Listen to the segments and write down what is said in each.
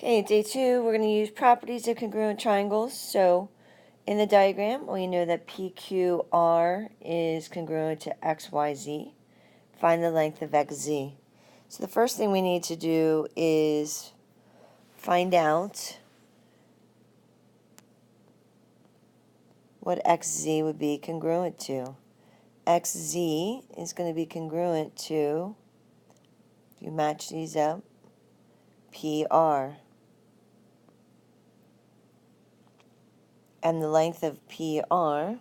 Okay, day 2, we're going to use properties of congruent triangles. So in the diagram, we know that PQR is congruent to XYZ. Find the length of XZ. So the first thing we need to do is find out what XZ would be congruent to. XZ is going to be congruent to, if you match these up, PR. And the length of PR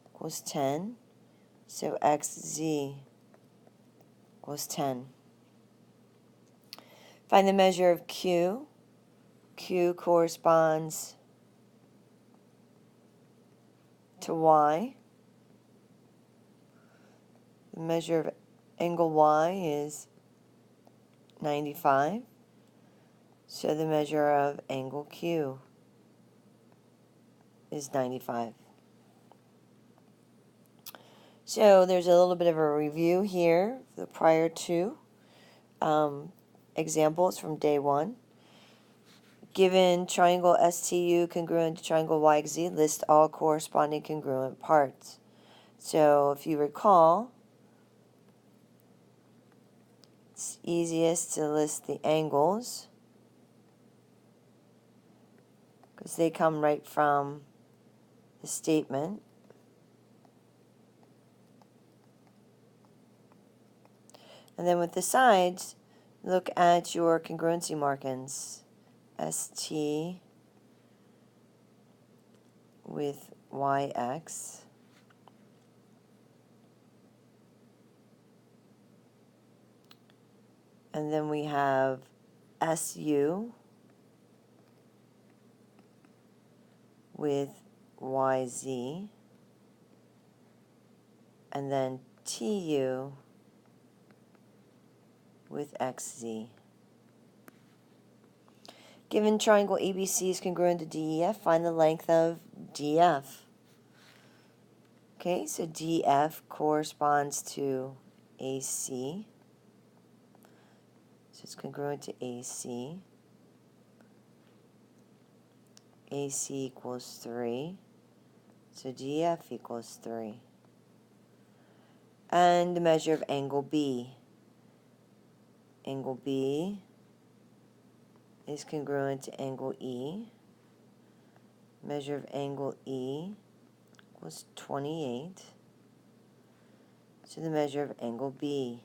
equals 10. So XZ equals 10. Find the measure of Q. Q corresponds to Y. The measure of angle Y is 95. So the measure of angle Q is 95. So there's a little bit of a review here, the prior two examples from day 1. Given triangle STU congruent to triangle YXZ, list all corresponding congruent parts. So if you recall, it's easiest to list the angles because they come right from the statement. And then with the sides, look at your congruency markings. ST with YX. And then we have SU with YZ. And then TU with XZ. Given triangle ABC is congruent to DEF, find the length of DF. Okay, so DF corresponds to AC. So it's congruent to AC. AC equals 3. So DF equals 3. And the measure of angle B. Angle B is congruent to angle E. Measure of angle E equals 28. So the measure of angle B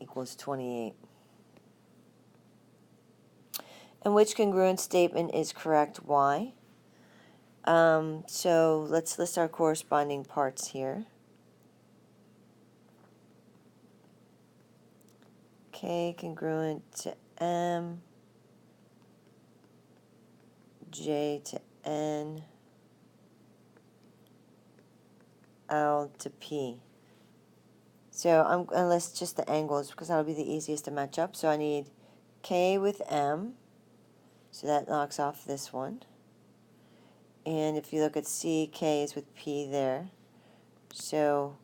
equals 28. And which congruent statement is correct? Why? So let's list our corresponding parts here. K congruent to M, J to N, L to P. So I'm going to list just the angles because that'll be the easiest to match up. So I need K with M, so that knocks off this one. And if you look at C, K is with P there. So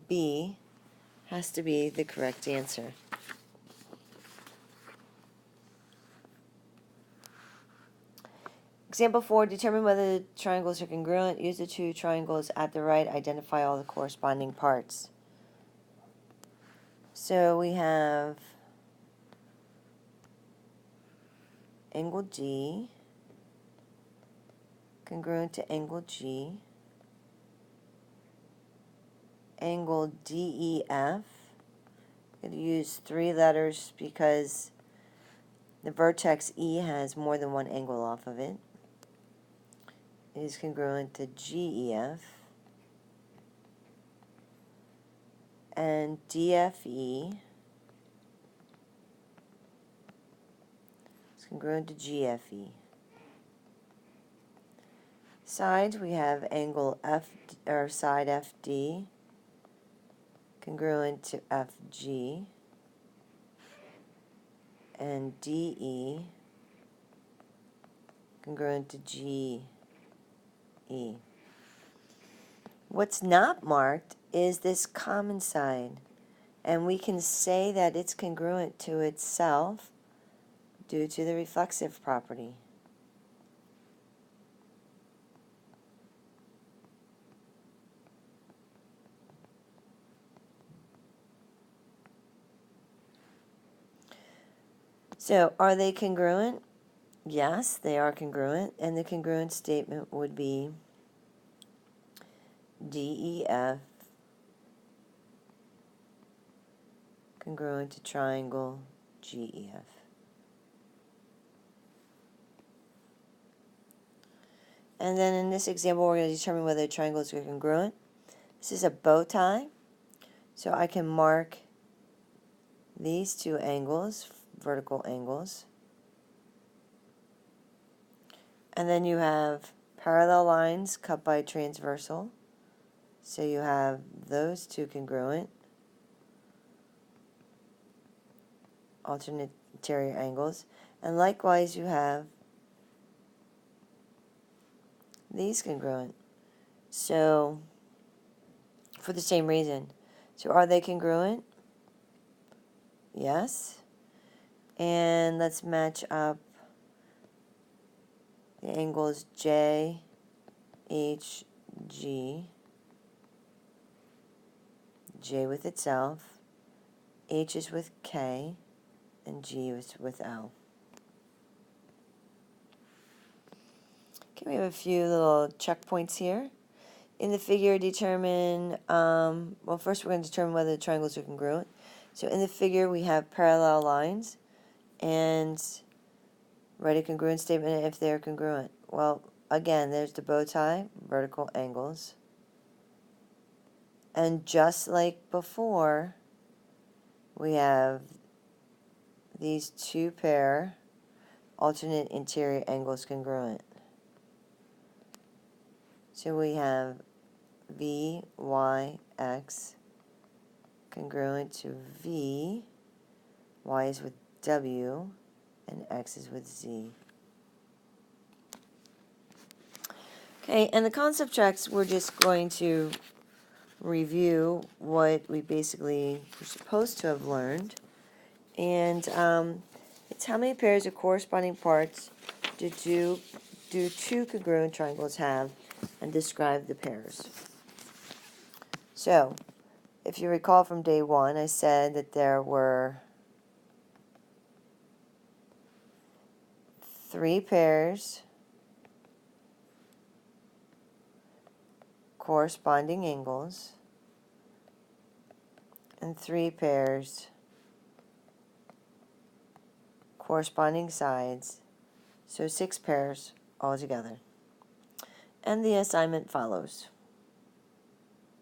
B has to be the correct answer. Example 4, determine whether the triangles are congruent. Use the two triangles at the right. Identify all the corresponding parts. So we have angle D congruent to angle G. Angle DEF. I'm going to use 3 letters because the vertex E has more than one angle off of it. It is congruent to GEF. And DFE is congruent to GFE. Sides, we have angle F, or side FD congruent to FG, and DE congruent to GE. What's not marked is this common side. And we can say that it's congruent to itself due to the reflexive property. So, are they congruent? Yes, they are congruent, and the congruent statement would be DEF congruent to triangle GEF. And then in this example, we're going to determine whether triangles are congruent. This is a bow tie, so I can mark these two angles, vertical angles. And then you have parallel lines cut by transversal. So you have those two congruent, alternate interior angles. And likewise, you have these congruent. So, for the same reason. So are they congruent? Yes. And let's match up the angles J, H, G, J with itself, H is with K, and G is with L. Okay, we have a few little checkpoints here. In the figure, determine, well, first we're going to determine whether the triangles are congruent. So in the figure, we have parallel lines, and write a congruent statement if they're congruent. Well, again, there's the bow tie, vertical angles. And just like before, we have these two pair alternate interior angles congruent. So we have V, Y, X congruent to V, Y is with W, and X is with Z. Okay, and the concept checks, we're just going to review what we basically were supposed to have learned. And it's how many pairs of corresponding parts do two congruent triangles have, and describe the pairs. So, if you recall from day one, I said that there were 3 pairs corresponding angles and 3 pairs corresponding sides, so 6 pairs altogether. And the assignment follows.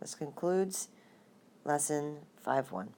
This concludes lesson 5.1.